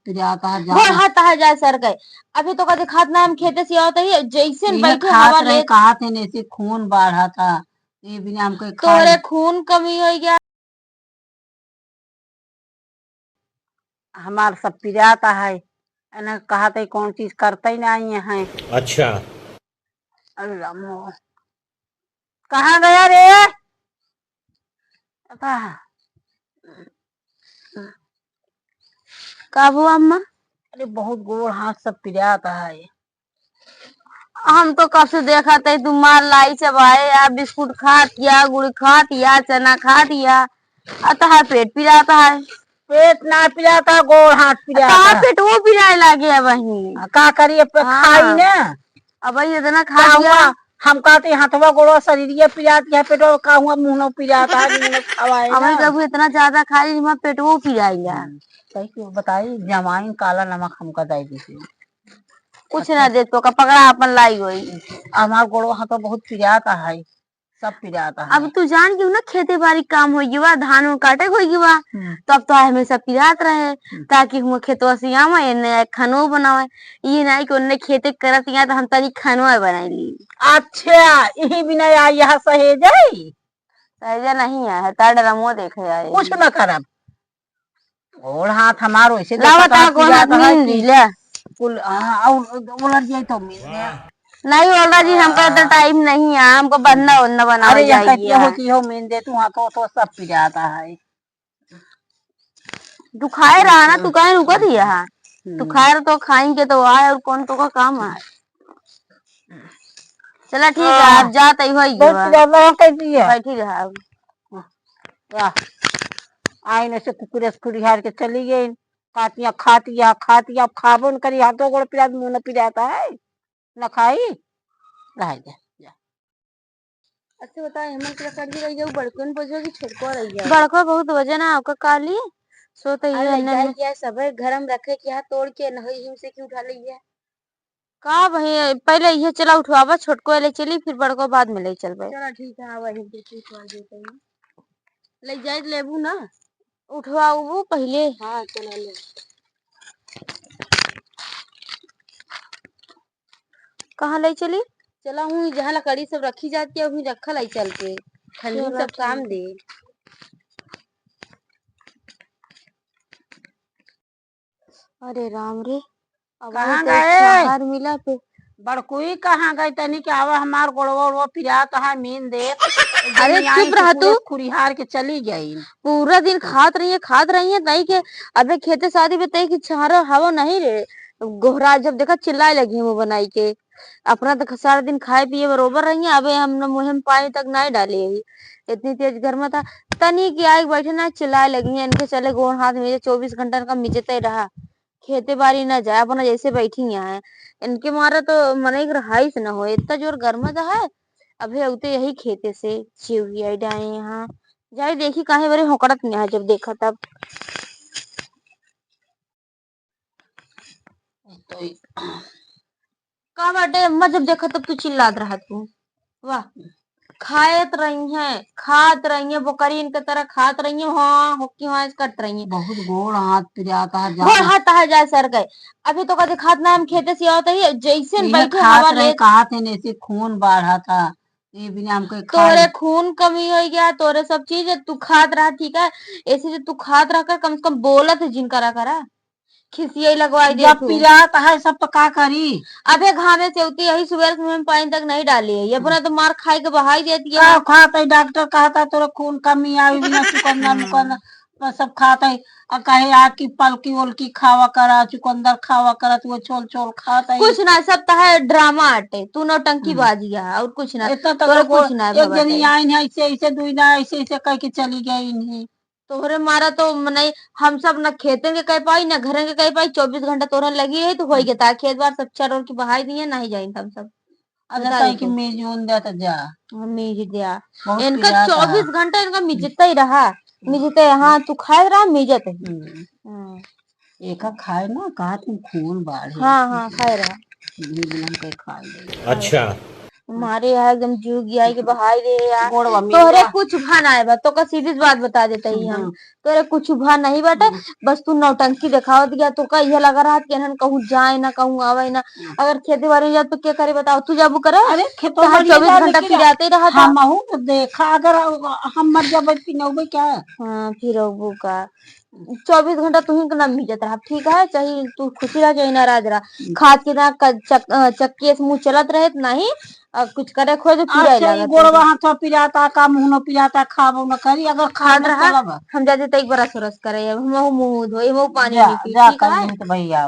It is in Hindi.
पिराता है गोड़ हाथ है जाए सर गए। अभी तो कभी खात ना हम खेते से आवत है जैसे इहे बैठे खात हवा रहे ले कहा थे ऐसे खून बढ़ा था ये बिना हमको तोरे खाई खून कमी हो गया। हमार सब पिराता है एने कहा था कौन चीज करते ही नहीं है। अच्छा। अरे रामो कहाँ गया रे पता का हुआ अम्मा? अरे बहुत गोड़ हाथ सब पिराता है। हम तो कब से देखा थे तुम मार लाई चबाए या बिस्कुट खा दिया गुड़ खा दिया चना खा दिया अतः पेट पिराता है। पेट ना पिराता गोड़ हाथ पिराता कहाँ पेट वो पिराए लागे है वही। का करिए खाई ना अब वही इतना खा का दिया। हुआ हम कहते हाथवा गोड़ो शरीर पिराती है पेटो का हुआ मुंह पिराता है मुंह खवाए अब ना। वही कभी इतना ज्यादा खा ली पेट वो पिराएगा। सही क्यों बताई जमाइन काला नमक हमका दे दीजिए। कुछ ना दे तो का पकड़ा अपन लाई गई। हमार गोड़ो हाथ बहुत पिराता है सब पिराता है। अब तू जान क्यों ना खेती बाड़ी काम हो गया धान उन काटे हो गया तो अब तो हमेशा पिरात रहे ताकि हम खेतवा से आवा एने खानो बनावे ये नहीं कि उन्ने खेते करत यहाँ तो हम तनी खानवा बनाई ली। अच्छा यही बिना आई यहाँ सहेज सहजा नहीं है ताड़ रमो देखे आए कुछ न करब गोड़ हाथ हमारो ऐसे लावता को हाथ मिल दी ले कुल उलट जाए तो मिल गया नहीं बोल जी हमको इतना टाइम नहीं है हमको बनना वरना बना अरे यहाँ कहती हो कि हो मीन दे तू हाँ तो सब पिराता है। तू खाए रहा ना तू कहीं रुका दिया तू खाए रहा तो खाएंगे तो आए और कौन तो का काम है। चला ठीक है आप जाते ही बैठी रहा आई न से कुकुरे कुरिहार के चली गई काटिया खातिया अब खाबो न करी हाथों गोड़ पिरा मुंह न पिराता है न खाई रह जा। अच्छा बताए हेमंत के कर दी रही जाऊ बड़कन पजो की छोटको रही है बड़को बहुत वजन है आपका काली सो तो ये है क्या सब गरम रखे कि हां तोड़ के न हिम से की उठा ली है का भाई पहले ये चला उठवावा छोटको ले चली फिर बड़को बाद में ले चलबे। चलो ठीक है वही उठवा देते हैं ले जाए लेबू ना उठवाऊ पहले। हां चलो ले कहाँ ले चली चला हूँ जहाँ लकड़ी सब रखी जाती है वहीं रखल है चल के ठंडी सब काम दे। अरे राम रे अब कहाँ तो गए मिला पे बड़कुई कहाँ गई तनी के आवा हमार गोड़वा पिराता है मीन दे अरे चुप रह तू खुरिहार के चली गई पूरा दिन खात रही है नहीं के अबे खेते शादी में तई की छारो हवा नहीं रे गोहरा जब देखा चिल्लाए लगी वो बनाई के अपना तो सारा दिन खाए पिए बरोबर रही है अबे हमने मुँह में पानी तक नहीं डाली है इतनी तेज घर में था तनी की आग बैठे ना चिल्लाए लगी है इनके चले गोड़ हाथ में 24 घंटा का मिजते ही रहा खेती बाड़ी ना जाए अपना जैसे बैठी है इनके मारे तो मन रहाइश न हो इतना जोर गर्म है। अभी उते यही खेते से चिड़िया डाए यहाँ जाए देखी काहे बरे होकड़त नहीं है जब देखा तब तो का बाटे अम्मा जब देखा तब तू चिल्लात रहा तू वाह खात रही है बकरी इनके तरह खात रही है हाँ होकी हाँ कट रही है बहुत गोड़ हाथ पिराता है गोड़ हाथ है जाए सर गए। अभी तो कभी खात ना हम खेते से आवत है जैसे बैठे हवा ले कहा थे ऐसे खून बढ़ा था ये बिना हमको तोरे खून कमी हो गया तोरे सब चीज तू खात रहा ठीक है ऐसे जो तू खात रहा कर कम से कम बोलत है जिनका करा खिसिया लगवाई दे जब पिराता है सब तो का करी अबे घामे से होती यही सुबह से में पानी तक नहीं डाली है ये अपना तो मार खाई के बहाई देती है खाता डॉक्टर कहता तोरा खून कमी आई बिना चुकंदर मुकंदर सब खाता है और कहे आ की पलकी उलकी खावा करा चुकंदर खावा करा तू छोल छोल खाता है कुछ ना सब तो है ड्रामा आटे तू नौटंकी बाजी है और कुछ ना इतना तोरे कुछ ना एक जनी आई है ऐसे ऐसे दुई ना ऐसे ऐसे कह के चली गई इन्हें तोहरे मारा तो नहीं हम सब न खेते के कह पाई न घर के कह पाई 24 घंटा तोहरा लगी है तो हो गया खेत बार सब चर की बहाई दिए नहीं जाए हम सब अच्छा कि मेजून दे तो जा मिज दिया इनका 24 घंटा इनका मिजता ही रहा मिजते हाँ तू खाए रहा मिजत एक खाए ना कहा तुम खून बाढ़ हाँ हाँ खाए रहा खाए अच्छा मारे यार एकदम जुग गया कि बहाई रे यार। गोड़वा में तोहरे कुछ भा ना बा तो का सीधी सी बात बता देते ही हम। तोरे कुछ भा नहीं बाटे, बस तू नौटंकी दिखाओ दिया तो का ये लगा रहा कि हन कहूँ जाए ना कहूँ आवे ना। अगर खेती बाड़ी जा तो क्या करे बताओ, तू जाबू करे? अरे खेतों चाहे बढ़िया 24 जा, घंटा लेकिन पिराते ही रहा था। हम तो देखा, अगर हम मर जाबे पिनौबे क्या। हाँ फिर अबू का 24 घंटा तू ही के नाम मिजत रहा, ठीक है, चाहे तू खुशी रहा चाहे नाराज रहा। खाद के ना चक्की से मुंह चलत रहे तो नहीं, कुछ करे खोए तो चिड़ाई अच्छा ये लागत गोड़वा रहे। हाथ पिराता का मुंह न पिराता, खाबो न करी, अगर खाद खाना रहा चलब हम जाते तो एक बार सरस करे, हम मुंह धोए, वो पानी जा नहीं पी, जा ठीक कल है। दिन तो भैया।